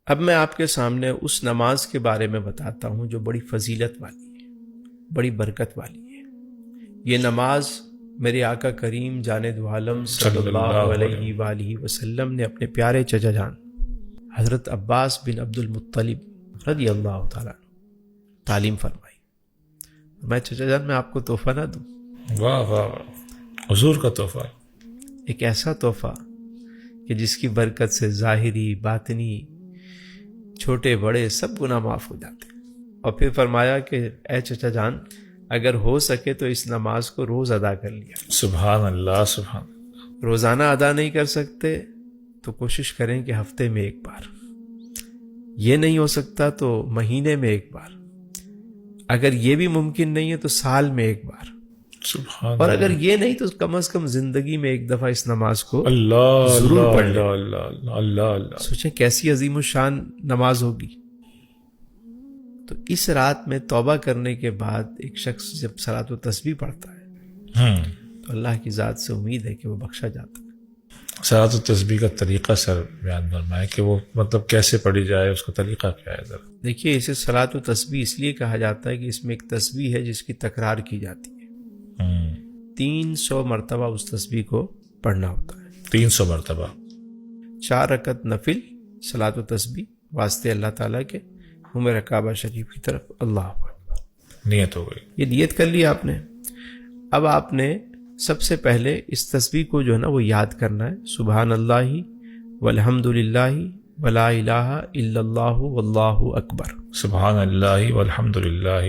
اب میں آپ کے سامنے اس نماز کے بارے میں بتاتا ہوں جو بڑی فضیلت والی ہے، بڑی برکت والی ہے۔ یہ نماز میرے آقا کریم جان دو عالم صلی اللہ علیہ وآلہ وسلم نے اپنے پیارے چچا جان حضرت عباس بن عبد المطلب رضی اللہ تعالیٰ تعلیم فرمائی۔ میں چچا جان میں آپ کو تحفہ نہ دوں؟ واہ واہ، حضور کا تحفہ، ایک ایسا تحفہ کہ جس کی برکت سے ظاہری باطنی چھوٹے بڑے سب گناہ معاف ہو جاتے ہیں۔ اور پھر فرمایا کہ اے چچا جان اگر ہو سکے تو اس نماز کو روز ادا کر لیا۔ سبحان اللہ سبحان اللہ۔ روزانہ ادا نہیں کر سکتے تو کوشش کریں کہ ہفتے میں ایک بار، یہ نہیں ہو سکتا تو مہینے میں ایک بار، اگر یہ بھی ممکن نہیں ہے تو سال میں ایک بار، سبحان اور اگر یہ نہیں تو کم از کم زندگی میں ایک دفعہ اس نماز کو اللہ ضرور پڑھ لیں۔ اللہ اللہ اللہ اللہ۔ سوچیں کیسی عظیم الشان نماز ہوگی۔ تو اس رات میں توبہ کرنے کے بعد ایک شخص جب صلاۃ و تسبیح پڑھتا ہے تو اللہ کی ذات سے امید ہے کہ وہ بخشا جاتا ہے۔ صلاۃ و تسبیح کا طریقہ سر بیان فرمائے کہ وہ مطلب کیسے پڑھی جائے، اس کا طریقہ کیا ہے ذرا؟ دیکھیے اسے صلاۃ و تسبیح اس لیے کہا جاتا ہے کہ اس میں ایک تسبیح ہے جس کی تکرار کی جاتی ہے۔ 300 مرتبہ اس تسبیح کو پڑھنا ہوتا ہے، 300 مرتبہ، 4 رکعت نفل صلاۃ و تسبیح واسطے اللہ تعالیٰ کے عمر کعبہ شریف کی طرف۔ اللہ اکبر، نیت ہو گئی۔ یہ نیت کر لی آپ نے۔ اب آپ نے سب سے پہلے اس تسبیح کو جو ہے نا وہ یاد کرنا ہے، سبحان اللہ والحمد للہ ولا الہ الا اللہ واللہ اکبر، سبحان اللہ والحمد للہ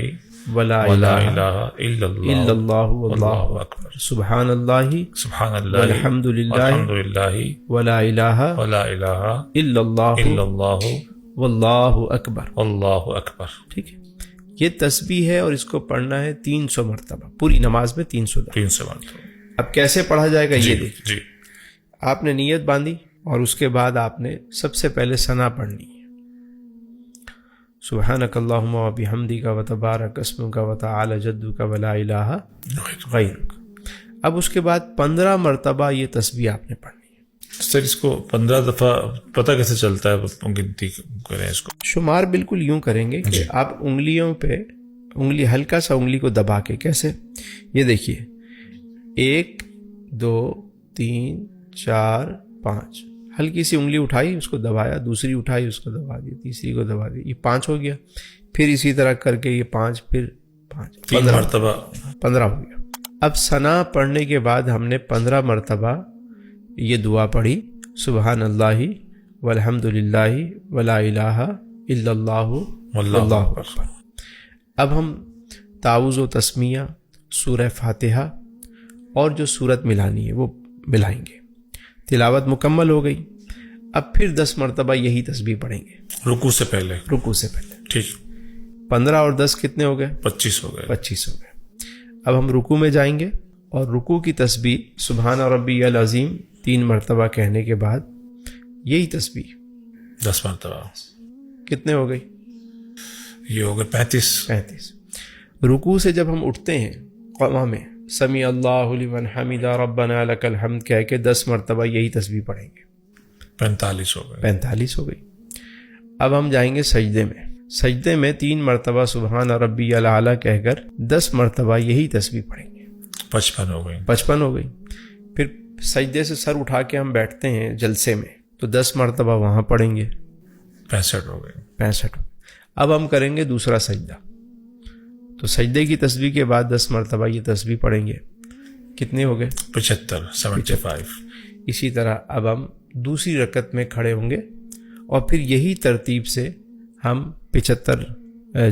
ولا ولا الہ الہ الا الا اللہ واللہ اکبر، سبحان اللہ سبحان اللہ والحمد للہ والحمد للہ ولا الہ ولا الہ الا اللہ الا اللہ واللہ اکبر۔ اللہ اکبر۔ ٹھیک ہے، یہ تسبیح ہے اور اس کو پڑھنا ہے 300 مرتبہ، پوری نماز میں 300 دفعہ۔ 300 مرتبہ۔ اب کیسے پڑھا جائے گا یہ دیکھیں۔ جی، آپ نے نیت باندھی اور اس کے بعد آپ نے سب سے پہلے ثنا پڑھنی ہے، سبحانک اللہم و بحمدک و تبارک اسمک و تعالی جدک و لا الہ غیرک۔ اب اس کے بعد 15 مرتبہ یہ تسبیح آپ نے پڑھنی ہے۔ سر اس کو 15 دفعہ پتہ کیسے چلتا ہے؟ گنتی کریں اس کو۔ شمار بالکل یوں کریں گے کہ آپ انگلیوں پہ انگلی ہلکا سا انگلی کو دبا کے، کیسے؟ یہ دیکھیے 1 2 3 4 5، ہلکی سی انگلی اٹھائی اس کو دبایا، دوسری اٹھائی اس کو دبا دی، تیسری کو دبا دی، یہ 5 ہو گیا۔ پھر اسی طرح کر کے یہ 5، پھر 5، 3 مرتبہ 15 ہو گیا۔ اب ثنا پڑھنے کے بعد ہم نے 15 مرتبہ یہ دعا پڑھی، سبحان اللہ والحمد للہ ولا الہ الا اللہ واللہ اکبر۔ اب ہم تعوذ و تسمیہ، سورہ فاتحہ اور جو سورت ملانی ہے وہ ملائیں گے۔ تلاوت مکمل ہو گئی۔ اب پھر 10 مرتبہ یہی تسبیح پڑھیں گے رکوع سے پہلے۔ رکوع سے پہلے۔ ٹھیک، 15 اور 10 کتنے ہو گئے؟ 25 ہو گئے۔ 25 ہو گئے۔ اب ہم رکوع میں جائیں گے اور رکوع کی تسبیح سبحان ربی العظیم 3 مرتبہ کہنے کے بعد یہی تسبیح 10 مرتبہ، کتنے ہو گئی؟ یہ ہو گئے 35۔ رکوع سے جب ہم اٹھتے ہیں قیام میں، سمیع اللہ لمن حمدہ ربنا لک الحمد کہہ کے 10 مرتبہ یہی تسبیح پڑھیں گے، 45 ہو گئے۔ 45 ہو گئی۔ اب ہم جائیں گے سجدے میں، سجدے میں 3 مرتبہ سبحان ربی الاعلیٰ کہہ کر 10 مرتبہ یہی تسبیح پڑھیں گے، 55 ہو گئی۔ 55 ہو گئی۔ پھر سجدے سے سر اٹھا کے ہم بیٹھتے ہیں جلسے میں تو 10 مرتبہ وہاں پڑھیں گے، 65 ہو گئی۔ 65۔ اب ہم کریں گے دوسرا سجدہ، تو سجدے کی تسبیح کے بعد 10 مرتبہ یہ تسبیح پڑھیں گے، کتنے ہو گئے؟ 75۔ اسی طرح اب ہم دوسری رکعت میں کھڑے ہوں گے اور پھر یہی ترتیب سے ہم 75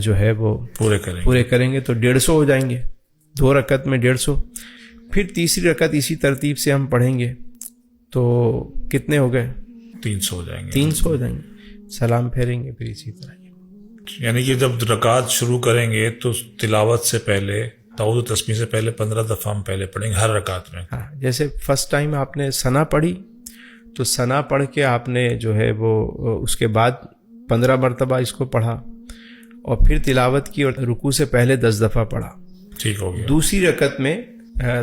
جو ہے وہ پورے کریں گے تو 150 ہو جائیں گے، 2 رکعت میں 150۔ پھر تیسری رکعت اسی ترتیب سے ہم پڑھیں گے تو کتنے ہو گئے؟ 300 ہو جائیں گے۔ 300 ہو جائیں گے، سلام پھیریں گے، پھر اسی طرح۔ یعنی کہ جب رکعت شروع کریں گے تو تلاوت سے پہلے، تعوذ و تسمیہ سے پہلے 15 دفعہ ہم پہلے پڑھیں گے ہر رکعت میں۔ ہاں، جیسے فرسٹ ٹائم آپ نے ثنا پڑھی تو ثنا پڑھ کے آپ نے جو ہے وہ اس کے بعد 15 مرتبہ اس کو پڑھا اور پھر تلاوت کی اور رکوع سے پہلے 10 دفعہ پڑھا۔ ٹھیک ہو گیا۔ دوسری رکعت میں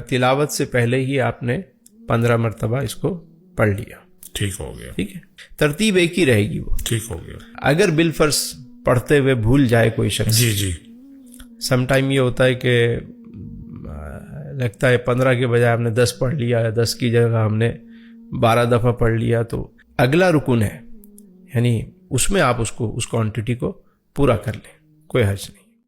تلاوت سے پہلے ہی آپ نے 15 مرتبہ اس کو پڑھ لیا۔ ٹھیک ہو گیا. ٹھیک ہے, ترتیب ایک ہی رہے گی وہ. ٹھیک ہو گیا. اگر بالفرض پڑھتے ہوئے بھول جائے کوئی شخص, جی جی سم ٹائم یہ ہوتا ہے کہ لگتا ہے 15 کے بجائے ہم نے 10 پڑھ لیا, 10 کی جگہ ہم نے 12 دفعہ پڑھ لیا, تو اگلا رکن ہے, یعنی اس میں آپ اس کوانٹٹی کو پورا کر لیں, کوئی حرج نہیں.